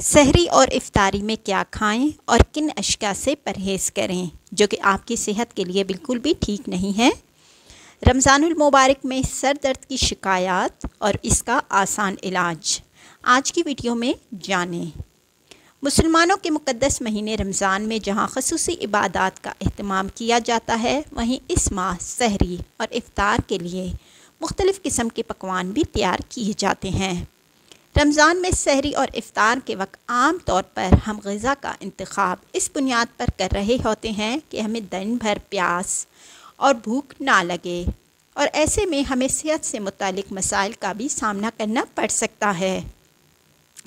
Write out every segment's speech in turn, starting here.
سحری اور افطاری میں کیا کھائیں اور کن اشیاء سے پرہیز کریں جو کہ آپ کی صحت کے لیے بالکل بھی ٹھیک نہیں ہے۔ رمضان المبارک میں سر درد کی شکایات اور اس کا آسان علاج آج کی ویڈیو میں جانیں۔ مسلمانوں کے مقدس مہینے رمضان میں جہاں خصوصی عبادات کا اہتمام کیا جاتا ہے، وہیں اس ماہ سحری اور افطار کے لیے مختلف قسم کے پکوان بھی تیار کیے جاتے ہیں۔ رمضان میں سحری اور افطار کے وقت عام طور پر ہم غذا کا انتخاب اس بنیاد پر کر رہے ہوتے ہیں کہ ہمیں دن بھر پیاس اور بھوک نہ لگے، اور ایسے میں ہمیں صحت سے متعلق مسائل کا بھی سامنا کرنا پڑ سکتا ہے۔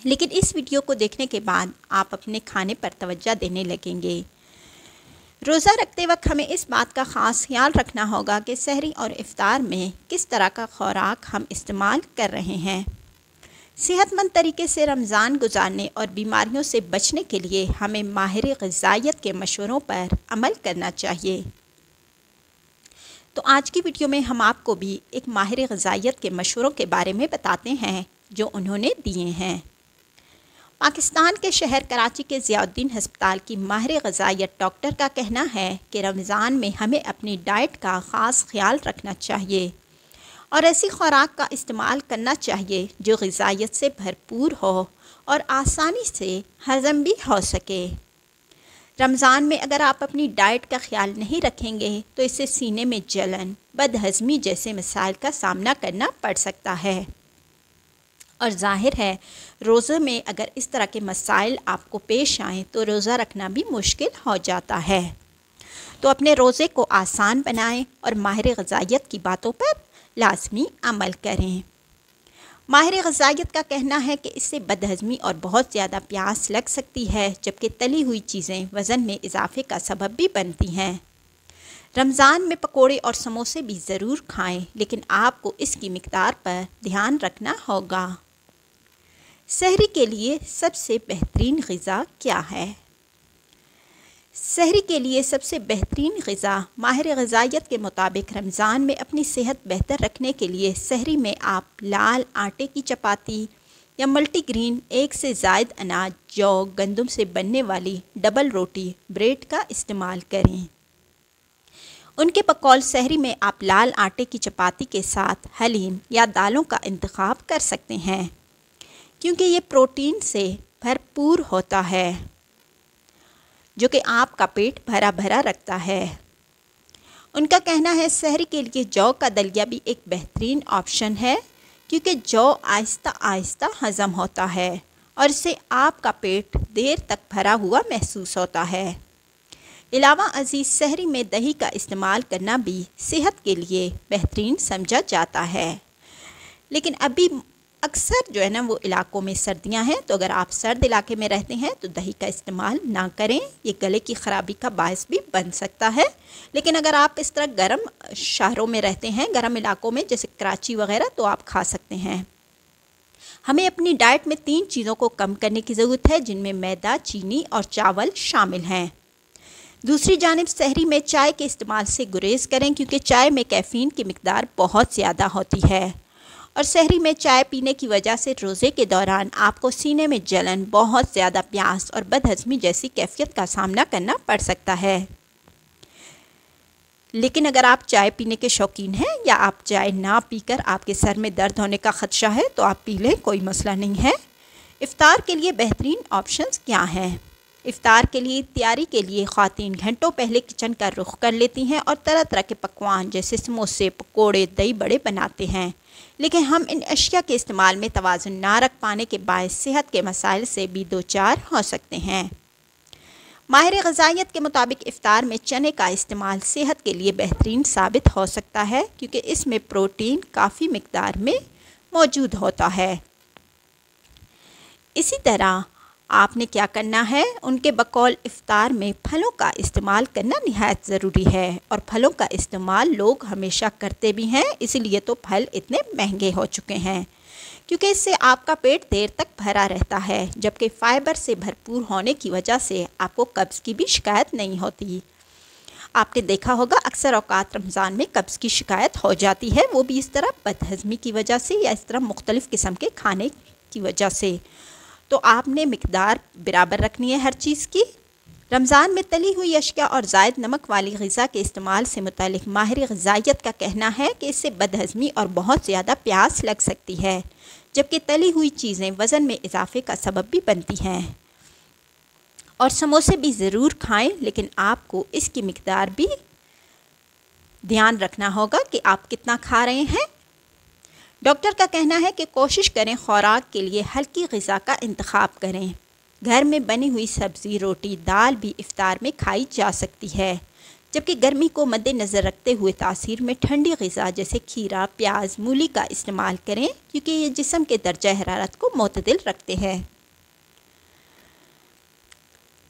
لیکن اس ویڈیو کو دیکھنے کے بعد آپ اپنے کھانے پر توجہ دینے لگیں گے۔ روزہ رکھتے وقت ہمیں اس بات کا خاص خیال رکھنا ہوگا کہ سحری اور افطار میں کس طرح کا خوراک ہم استعمال کر رہے ہیں۔ صحت مند طریقے سے رمضان گزارنے اور بیماریوں سے بچنے کے لیے ہمیں ماہر غذائیت کے مشوروں پر عمل کرنا چاہیے۔ تو آج کی ویڈیو میں ہم آپ کو بھی ایک ماہر غذائیت کے مشوروں کے بارے میں بتاتے ہیں جو انہوں نے دیے ہیں۔ پاکستان کے شہر کراچی کے ضیاء الدین ہسپتال کی ماہر غذائیت ڈاکٹر کا کہنا ہے کہ رمضان میں ہمیں اپنی ڈائٹ کا خاص خیال رکھنا چاہیے اور ایسی خوراک کا استعمال کرنا چاہیے جو غذائیت سے بھرپور ہو اور آسانی سے ہضم بھی ہو سکے۔ رمضان میں اگر آپ اپنی ڈائٹ کا خیال نہیں رکھیں گے تو اس سے سینے میں جلن، بدہضمی جیسے مسائل کا سامنا کرنا پڑ سکتا ہے، اور ظاہر ہے روزے میں اگر اس طرح کے مسائل آپ کو پیش آئیں تو روزہ رکھنا بھی مشکل ہو جاتا ہے۔ تو اپنے روزے کو آسان بنائیں اور ماہر غذائیت کی باتوں پر لازمی عمل کریں۔ ماہر غذائیت کا کہنا ہے کہ اس سے بدہضمی اور بہت زیادہ پیاس لگ سکتی ہے، جبکہ تلی ہوئی چیزیں وزن میں اضافے کا سبب بھی بنتی ہیں۔ رمضان میں پکوڑے اور سموسے بھی ضرور کھائیں، لیکن آپ کو اس کی مقدار پر دھیان رکھنا ہوگا۔ سحری کے لیے سب سے بہترین غذا کیا ہے؟ سحری کے لیے سب سے بہترین غذا ماہر غذائیت کے مطابق رمضان میں اپنی صحت بہتر رکھنے کے لیے سحری میں آپ لال آٹے کی چپاتی یا ملٹی گرین ایک سے زائد اناج، جو گندم سے بننے والی ڈبل روٹی، بریڈ کا استعمال کریں۔ ان کے بقول سحری میں آپ لال آٹے کی چپاتی کے ساتھ حلیم یا دالوں کا انتخاب کر سکتے ہیں، کیونکہ یہ پروٹین سے بھرپور ہوتا ہے جو کہ آپ کا پیٹ بھرا بھرا رکھتا ہے۔ ان کا کہنا ہے سحری کے لیے جو کا دلیا بھی ایک بہترین آپشن ہے، کیونکہ جو آہستہ آہستہ ہضم ہوتا ہے اور اس سے آپ کا پیٹ دیر تک بھرا ہوا محسوس ہوتا ہے۔ علاوہ ازیں سحری میں دہی کا استعمال کرنا بھی صحت کے لیے بہترین سمجھا جاتا ہے، لیکن ابھی اکثر جو ہے نا وہ علاقوں میں سردیاں ہیں، تو اگر آپ سرد علاقے میں رہتے ہیں تو دہی کا استعمال نہ کریں، یہ گلے کی خرابی کا باعث بھی بن سکتا ہے۔ لیکن اگر آپ اس طرح گرم شہروں میں رہتے ہیں، گرم علاقوں میں جیسے کراچی وغیرہ، تو آپ کھا سکتے ہیں۔ ہمیں اپنی ڈائٹ میں 3 چیزوں کو کم کرنے کی ضرورت ہے، جن میں میدا، چینی اور چاول شامل ہیں۔ دوسری جانب سحری میں چائے کے استعمال سے گریز کریں، کیونکہ چائے میں کیفین کی مقدار بہت زیادہ ہوتی ہے، اور سحری میں چائے پینے کی وجہ سے روزے کے دوران آپ کو سینے میں جلن، بہت زیادہ پیاس اور بدہضمی جیسی کیفیت کا سامنا کرنا پڑ سکتا ہے۔ لیکن اگر آپ چائے پینے کے شوقین ہیں یا آپ چائے نہ پی کر آپ کے سر میں درد ہونے کا خدشہ ہے تو آپ پی لیں، کوئی مسئلہ نہیں ہے۔ افطار کے لیے بہترین آپشنز کیا ہیں؟ افطار کے لیے تیاری کے لیے خواتین گھنٹوں پہلے کچن کا رخ کر لیتی ہیں اور طرح طرح کے پکوان جیسے سموسے، پکوڑے، دہی بڑے بناتے ہیں، لیکن ہم ان اشیاء کے استعمال میں توازن نہ رکھ پانے کے باعث صحت کے مسائل سے بھی دوچار ہو سکتے ہیں۔ ماہر غذائیت کے مطابق افطار میں چنے کا استعمال صحت کے لیے بہترین ثابت ہو سکتا ہے، کیونکہ اس میں پروٹین کافی مقدار میں موجود ہوتا ہے۔ اسی طرح آپ نے کیا کرنا ہے، ان کے بقول افطار میں پھلوں کا استعمال کرنا نہایت ضروری ہے، اور پھلوں کا استعمال لوگ ہمیشہ کرتے بھی ہیں، اسی لیے تو پھل اتنے مہنگے ہو چکے ہیں، کیونکہ اس سے آپ کا پیٹ دیر تک بھرا رہتا ہے، جبکہ فائبر سے بھرپور ہونے کی وجہ سے آپ کو قبض کی بھی شکایت نہیں ہوتی۔ آپ نے دیکھا ہوگا اکثر اوقات رمضان میں قبض کی شکایت ہو جاتی ہے، وہ بھی اس طرح بدہضمی کی وجہ سے یا اس طرح مختلف قسم کے کھانے کی وجہ سے۔ تو آپ نے مقدار برابر رکھنی ہے ہر چیز کی۔ رمضان میں تلی ہوئی اشیاء اور زائد نمک والی غذا کے استعمال سے متعلق ماہر غذائیت کا کہنا ہے کہ اس سے بدہضمی اور بہت زیادہ پیاس لگ سکتی ہے، جبکہ تلی ہوئی چیزیں وزن میں اضافے کا سبب بھی بنتی ہیں۔ اور سموسے بھی ضرور کھائیں، لیکن آپ کو اس کی مقدار بھی دھیان رکھنا ہوگا کہ آپ کتنا کھا رہے ہیں۔ ڈاکٹر کا کہنا ہے کہ کوشش کریں خوراک کے لیے ہلکی غذا کا انتخاب کریں۔ گھر میں بنی ہوئی سبزی، روٹی، دال بھی افطار میں کھائی جا سکتی ہے، جبکہ گرمی کو مد نظر رکھتے ہوئے تاثیر میں ٹھنڈی غذا جیسے کھیرا، پیاز، مولی کا استعمال کریں، کیونکہ یہ جسم کے درجہ حرارت کو معتدل رکھتے ہیں۔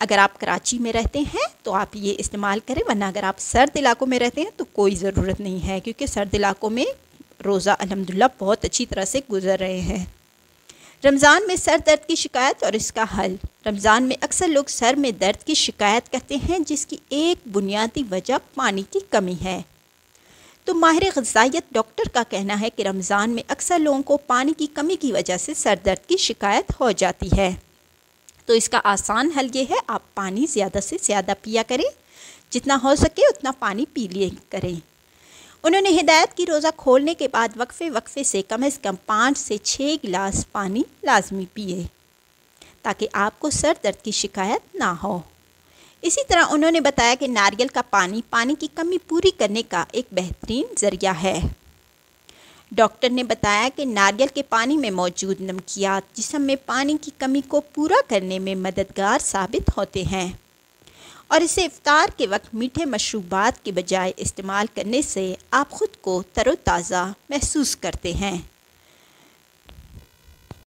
اگر آپ کراچی میں رہتے ہیں تو آپ یہ استعمال کریں، ورنہ اگر آپ سرد علاقوں میں رہتے ہیں تو کوئی ضرورت نہیں ہے، کیونکہ سرد علاقوں میں روزہ الحمدللہ بہت اچھی طرح سے گزر رہے ہیں۔ رمضان میں سر درد کی شکایت اور اس کا حل۔ رمضان میں اکثر لوگ سر میں درد کی شکایت کرتے ہیں، جس کی ایک بنیادی وجہ پانی کی کمی ہے۔ تو ماہر غذائیت ڈاکٹر کا کہنا ہے کہ رمضان میں اکثر لوگوں کو پانی کی کمی کی وجہ سے سر درد کی شکایت ہو جاتی ہے۔ تو اس کا آسان حل یہ ہے، آپ پانی زیادہ سے زیادہ پیا کریں، جتنا ہو سکے اتنا پانی پی لیا کریں۔ انہوں نے ہدایت کی روزہ کھولنے کے بعد وقفے سے کم از کم 5 سے 6 گلاس پانی لازمی پیے، تاکہ آپ کو سر درد کی شکایت نہ ہو۔ اسی طرح انہوں نے بتایا کہ ناریل کا پانی کی کمی پوری کرنے کا ایک بہترین ذریعہ ہے۔ ڈاکٹر نے بتایا کہ ناریل کے پانی میں موجود نمکیات جسم میں پانی کی کمی کو پورا کرنے میں مددگار ثابت ہوتے ہیں، اور اسے افطار کے وقت میٹھے مشروبات کے بجائے استعمال کرنے سے آپ خود کو تر و تازہ محسوس کرتے ہیں۔